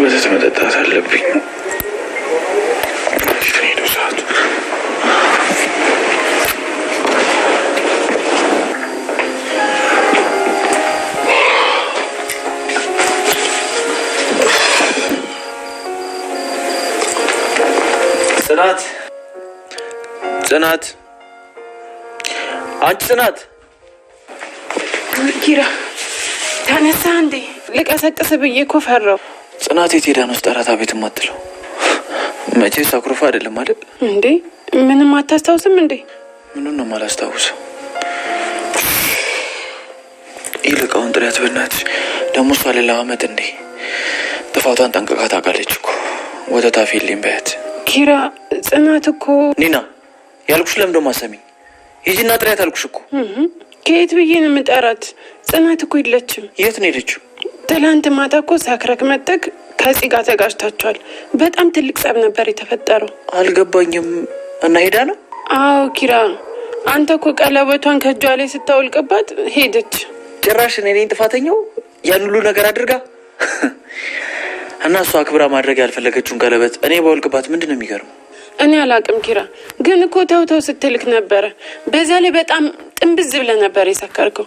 ወተት መጠጣት አለብኝ። ጽናት አንቺ ጽናት ኪራ ተነሳ እንዴ? ልቀሰቅስ ብዬ እኮ ፈራው። ጽናት የት ሄዳ ነው ጠራታ ቤት ማትለው? መቼስ አኩርፋ አይደለም አይደል እንዴ? ምንም አታስታውስም እንዴ? ምኑን ነው የማላስታውሰው? ይልቃውን ጥሪያት በእናትሽ። ደግሞ እሷ ለላመት እንዴ ጥፋቷን ጠንቅቃ ታውቃለች እኮ። ወተት አፌልኝ በያት። ኪራ ጽናት እኮ ኒና ያልኩሽ ለምን ደሞ አሰሚኝ? ሂጂና ጥሪያት አልኩሽ እኮ። ከየት ብዬ ነው የምጠራት? ጽናት እኮ የለችም። የት ነው ሄደችው? ትላንት ማታ እኮ ሳክረክ መጠቅ ከዚህ ጋር ተጋጭታችኋል። በጣም ትልቅ ጸብ ነበር የተፈጠረው። አልገባኝም። እና ሄዳ ነው? አዎ ኪራ፣ አንተ እኮ ቀለበቷን ከእጇ ላይ ስታወልቅባት ሄደች። ጭራሽ እኔ ነኝ ጥፋተኛው? ያን ሁሉ ነገር አድርጋ እና እሷ አክብራ ማድረግ ያልፈለገችውን ቀለበት እኔ ባወልቅባት ምንድን ነው የሚገርመው? እኔ አላቅም ኪራ፣ ግን እኮ ተውተው ስትልክ ነበረ። በዛ ላይ በጣም ጥንብዝ ብለህ ነበር የሰከርከው።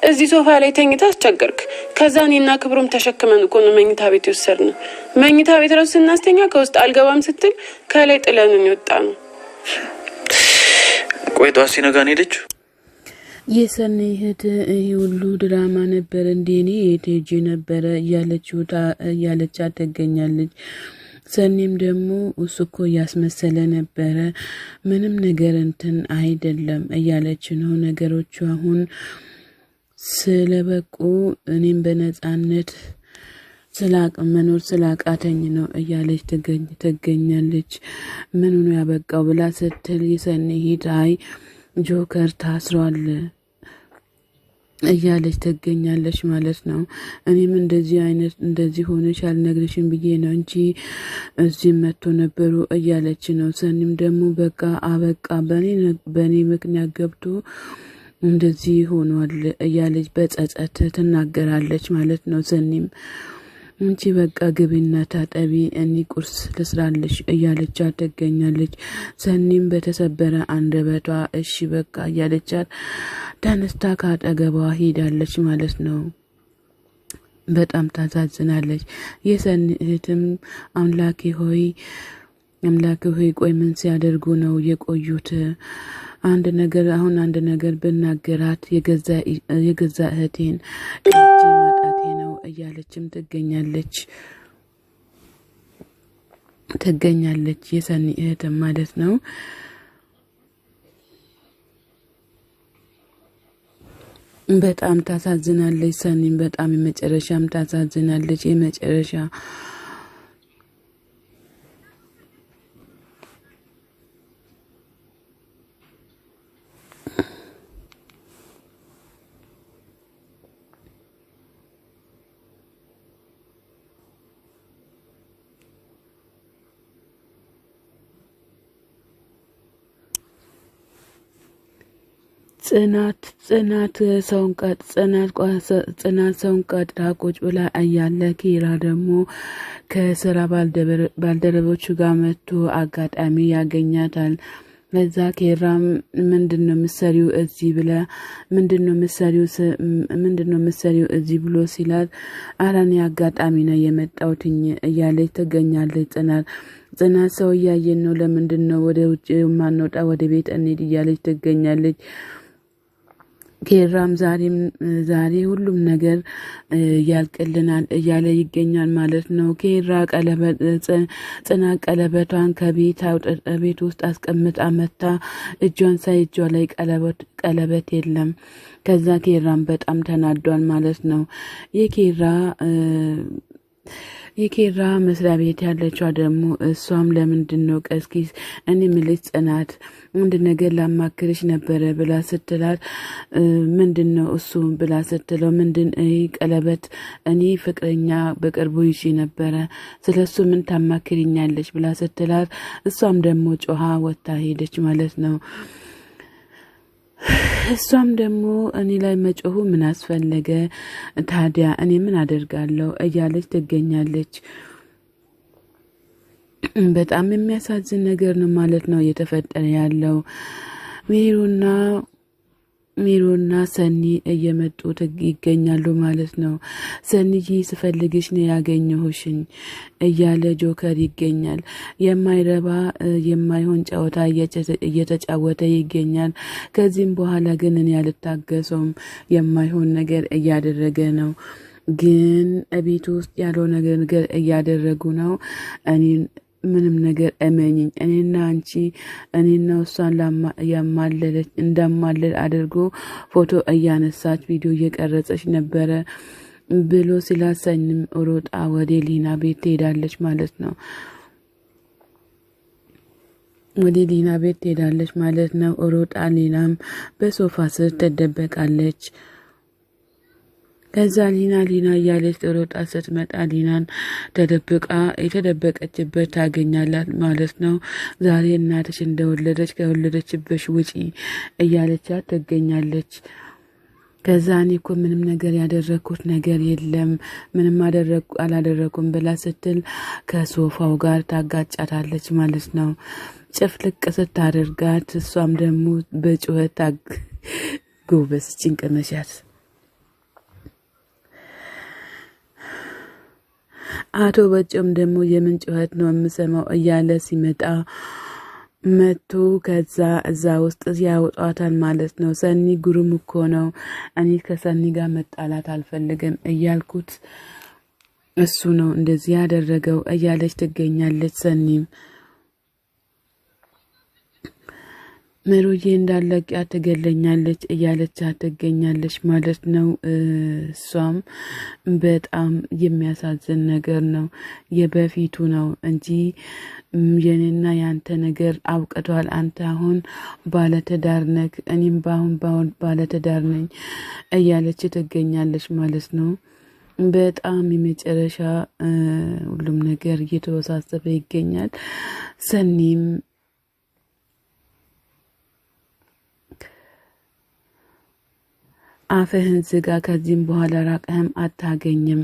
እዚህ ሶፋ ላይ ተኝታ አስቸገርክ። ከዛ እኔና ክብሮም ተሸክመን እኮ ነው መኝታ ቤት የወሰድነው። መኝታ ቤት ራሱ ስናስተኛ ከውስጥ አልገባም ስትል ከላይ ጥለንን የወጣ ነው። ቆይ ጠዋት ሲነጋ ነው ሄደችው? የሰኒ እህት ይሄ ሁሉ ድራማ ነበር እንዴ? እኔ የት ሄጄ ነበረ እያለች ትገኛለች። ሰኒም ደግሞ እሱ እኮ እያስመሰለ ነበረ፣ ምንም ነገር እንትን አይደለም እያለች ነው። ነገሮቹ አሁን ስለበቁ እኔም በነጻነት መኖር ስላቃተኝ ነው እያለች ትገኛለች። ምን ሆኖ ያበቃው ብላ ስትል የሰኒ እህት አይ ጆከር ታስሯል እያለች ትገኛለች ማለት ነው። እኔም እንደዚህ ሆነሽ አልነግርሽም ብዬ ነው እንጂ እዚህ መጥቶ ነበሩ እያለች ነው። ሰኒም ደግሞ በቃ አበቃ በእኔ ምክንያት ገብቶ እንደዚህ ሆኗል እያለች በጸጸት ትናገራለች ማለት ነው። ሰኒም እንቺ በቃ ግቢና ታጠቢ፣ እኔ ቁርስ ልስራልሽ እያለች ትገኛለች። ሰኒም በተሰበረ አንደበቷ እሺ በቃ እያለቻት ተነስታ ካጠገቧ ሄዳለች ማለት ነው። በጣም ታሳዝናለች። የሰኒ እህትም አምላኬ ሆይ ቆይ ምን ሲያደርጉ ነው የቆዩት? አንድ ነገር ብናገራት የገዛ እህቴን እጅ ማጣቴ ነው እያለችም ትገኛለች የሰኒ እህትም ማለት ነው። በጣም ታሳዝናለች። ሰኒም በጣም የመጨረሻም ታሳዝናለች። የመጨረሻ ጽናት ሰውን ቀጥታ ቁጭ ብላ እያለ ኪራ ደግሞ ከስራ ባልደረቦቹ ጋር መጥቶ አጋጣሚ ያገኛታል። ለዛ ኪራም ምንድነው ምሰሪው እዚህ ብሎ ሲላት አራኔ አጋጣሚ ነው የመጣውትኝ እያለች ትገኛለች። ጽናት ሰው እያየን ነው፣ ለምንድነው ወደ ውጭ ማንወጣ? ወደ ቤት እንሂድ እያለች ትገኛለች። ኪራም ዛሬ ሁሉም ነገር ያልቅልናል እያለ ይገኛል ማለት ነው። ኪራ ጽናት ቀለበቷን ከቤት ውስጥ አስቀምጣ መታ እጇን ሳይ እጇ ላይ ቀለበት የለም። ከዛ ኪራም በጣም ተናዷል ማለት ነው። የኪራ መስሪያ ቤት ያለችው ደግሞ እሷም ለምንድነው ቀስኪስ እኔ ምልሽ ጽናት አንድ ነገር ላማክርሽ ነበረ ብላ ስትላት ምንድነው እሱ ብላ ስትለው ቀለበት እኔ ፍቅረኛ በቅርቡ ይዤ ነበረ ስለሱ ምን ታማክሪኛለሽ ብላ ስትላት እሷም ደግሞ ጮሃ ወጣ ሄደች ማለት ነው። እሷም ደግሞ እኔ ላይ መጮሁ ምን አስፈለገ ታዲያ እኔ ምን አደርጋለሁ እያለች ትገኛለች። በጣም የሚያሳዝን ነገር ነው ማለት ነው እየተፈጠረ ያለው። ሚሩና ሰኒ እየመጡ ይገኛሉ ማለት ነው። ሰኒዬ ስፈልግሽ ነው ያገኘሁሽኝ እያለ ጆከር ይገኛል። የማይረባ የማይሆን ጨዋታ እየተጫወተ ይገኛል። ከዚህም በኋላ ግን እኔ አልታገሰውም፣ የማይሆን ነገር እያደረገ ነው። ግን ቤት ውስጥ ያለው ነገር እያደረጉ ነው። ምንም ነገር እመኝኝ፣ እኔና እሷን ያማለለች እንደማለል አድርጎ ፎቶ እያነሳች ቪዲዮ እየቀረጸች ነበረ ብሎ ሲላሰኝም ሮጣ ወደ ሊና ቤት ትሄዳለች ማለት ነው። ሮጣ ሊናም በሶፋ ስር ትደበቃለች። ከዛ ሊና እያለች ሮጣ ስትመጣ ሊናን የተደበቀችበት ታገኛላት ማለት ነው። ዛሬ እናትሽ እንደወለደች ከወለደችበሽ ውጪ እያለቻት ትገኛለች። ከዛ እኔ እኮ ምንም ነገር ያደረኩት ነገር የለም፣ ምንም አላደረኩም ብላ ስትል ከሶፋው ጋር ታጋጫታለች ማለት ነው። ጭፍልቅ ስታደርጋት እሷም ደግሞ በጩኸት ጎበስ ጭንቅነሻት አቶ በጭም ደግሞ የምን ጩኸት ነው የምሰማው እያለ ሲመጣ መቶ ከዛ እዛ ውስጥ ያወጣታል ማለት ነው። ሰኒ ጉሩም እኮ ነው፣ እኔ ከሰኒ ጋር መጣላት አልፈልግም እያልኩት እሱ ነው እንደዚህ ያደረገው እያለች ትገኛለች። ሰኒም ምሩዬ እንዳለቂያ ትገለኛለች እያለች ትገኛለች ማለት ነው። እሷም በጣም የሚያሳዝን ነገር ነው። የበፊቱ ነው እንጂ የኔና ያንተ ነገር አብቅቷል። አንተ አሁን ባለትዳር ነህ፣ እኔም ባሁን ባለትዳር ነኝ እያለች ትገኛለች ማለት ነው። በጣም የመጨረሻ ሁሉም ነገር እየተወሳሰበ ይገኛል። ሰኒም አፍህን ዝጋ፣ ከዚህም በኋላ ራቅህም አታገኝም፣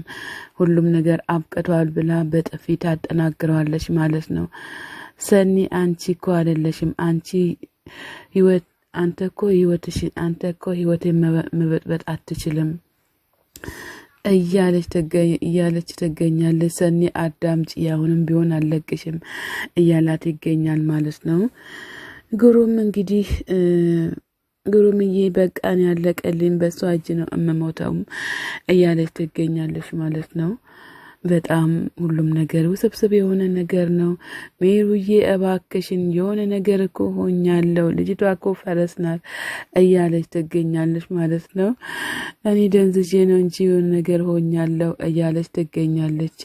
ሁሉም ነገር አብቅቷል ብላ በጥፊ ታጠናግረዋለች ማለት ነው። ሰኒ አንቺ እኮ አይደለሽም፣ አንተ እኮ ህይወቴን መበጥበጥ አትችልም እያለች ትገኛለች። ሰኒ አዳምጪ፣ አሁንም ቢሆን አልለቅሽም እያላት ይገኛል ማለት ነው። ግሩምዬ በቃን ያለቀልኝ በሷ እጅ ነው እምሞተው እያለች ትገኛለች ማለት ነው። በጣም ሁሉም ነገር ውስብስብ የሆነ ነገር ነው። ሜሩዬ እባክሽን የሆነ ነገር እኮ ሆኛለሁ፣ ልጅቷ እኮ ፈረስ ናት እያለች ትገኛለች ማለት ነው። እኔ ደንዝጄ ነው እንጂ የሆነ ነገር ሆኛለሁ እያለች ትገኛለች።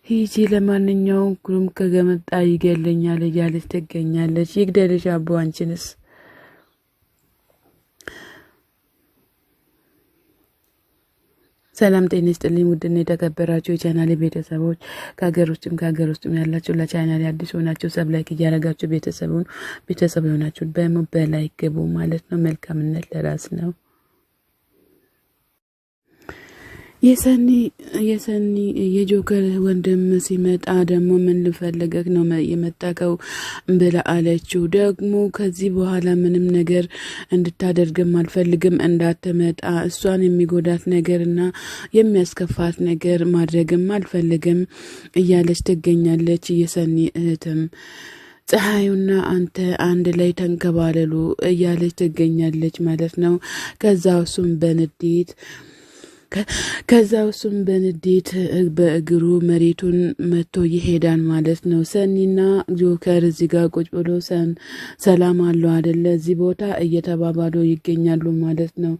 ሂጂ ለማንኛውም ግሩም ከገመጣ ይገለኛል እያለች ትገኛለች። ይግደልሽ አቦ አንቺንስ። ሰላም ጤና ይስጥልኝ ውድና የተከበራችሁ የቻናሌ ቤተሰቦች ከሀገር ውስጥም ያላችሁ ለቻናሌ አዲስ ሆናችሁ ሰብ ላይክ እያደረጋችሁ ቤተሰብ ሆናችሁ በላይክ ግቡ ማለት ነው። መልካምነት ለራስ ነው። የሰኒ የጆከር ወንድም ሲመጣ ደግሞ ምን ልፈልገክ ነው የመጣከው ብላ አለችው። ደግሞ ከዚህ በኋላ ምንም ነገር እንድታደርግም አልፈልግም፣ እንዳትመጣ እሷን የሚጎዳት ነገርና የሚያስከፋት ነገር ማድረግም አልፈልግም እያለች ትገኛለች። የሰኒ እህትም ፀሐዩና አንተ አንድ ላይ ተንከባለሉ እያለች ትገኛለች ማለት ነው። ከዛው እሱም በንዴት በእግሩ መሬቱን መቶ ይሄዳል ማለት ነው። ሰኒና ጆከር እዚህ ጋር ቁጭ ብሎ ሰላም አለው አይደለ እዚህ ቦታ እየተባባሉ ይገኛሉ ማለት ነው።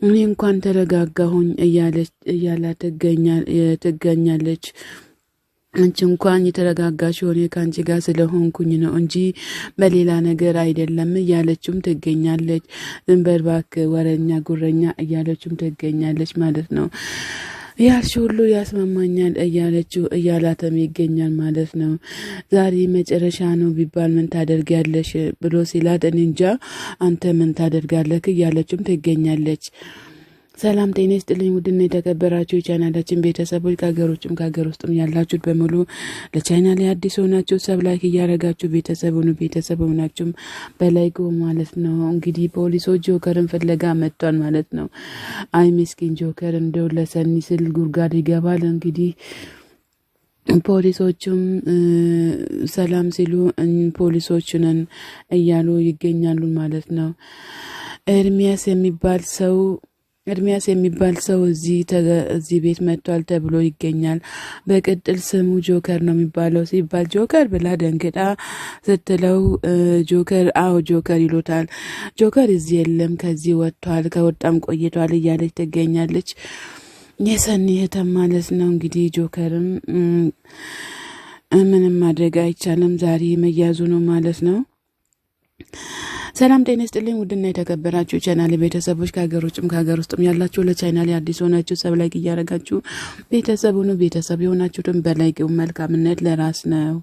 እኔ እንኳን ተረጋጋሁኝ እያላት ትገኛለች። አንቺ እንኳን የተረጋጋሽ ሆነ ካንቺ ጋር ስለሆንኩኝ ነው እንጂ በሌላ ነገር አይደለም እያለችም ትገኛለች። እንበርባክ ወረኛ ጉረኛ እያለችም ትገኛለች ማለት ነው። ያልሽ ሁሉ ያስማማኛል እያላተም ይገኛል ማለት ነው። ዛሬ መጨረሻ ነው ቢባል ምን ታደርጊያለሽ ብሎ ሲላት እኔ እንጃ አንተ ምን ታደርጋለህ እያለችም ትገኛለች። ሰላም ጤና ይስጥልኝ ውድና የተከበራችሁ የቻናላችን ቤተሰቦች ከሀገር ውጭም ከሀገር ውስጥም ያላችሁት በሙሉ ለቻናሌ አዲስ ሆናችሁ ሰብ ላይክ እያደረጋችሁ ቤተሰብ ሆናችሁም በላይክ ማለት ነው። እንግዲህ ፖሊሶች ጆከርን ፍለጋ መጥቷል ማለት ነው። አይ ምስኪን ጆከር እንደው ለሰኒ ስል ጉድጓድ ይገባል። እንግዲህ ፖሊሶቹም ሰላም ሲሉ ፖሊሶቹንን እያሉ ይገኛሉ ማለት ነው። ኤርሚያስ የሚባል ሰው እዚህ ቤት መጥቷል ተብሎ ይገኛል። በቅጥል ስሙ ጆከር ነው የሚባለው ሲባል ጆከር ብላ ደንግጣ ስትለው ጆከር ይሎታል። ጆከር እዚህ የለም ከዚህ ወጥቷል፣ ከወጣም ቆይቷል እያለች ትገኛለች። የሰኒ እህትም ማለት ነው። እንግዲህ ጆከርም ምንም ማድረግ አይቻልም፣ ዛሬ መያዙ ነው ማለት ነው። ሰላም ጤና ይስጥልኝ ውድና የተከበራችሁ ቻናሌ ቤተሰቦች ከሀገር ውጭም ከሀገር ውስጥም ያላችሁ ለቻናሌ አዲስ ሆናችሁ ሰብ ላይክ እያደረጋችሁ ቤተሰብ የሆናችሁትን በላይክ መልካምነት ለራስ ነው።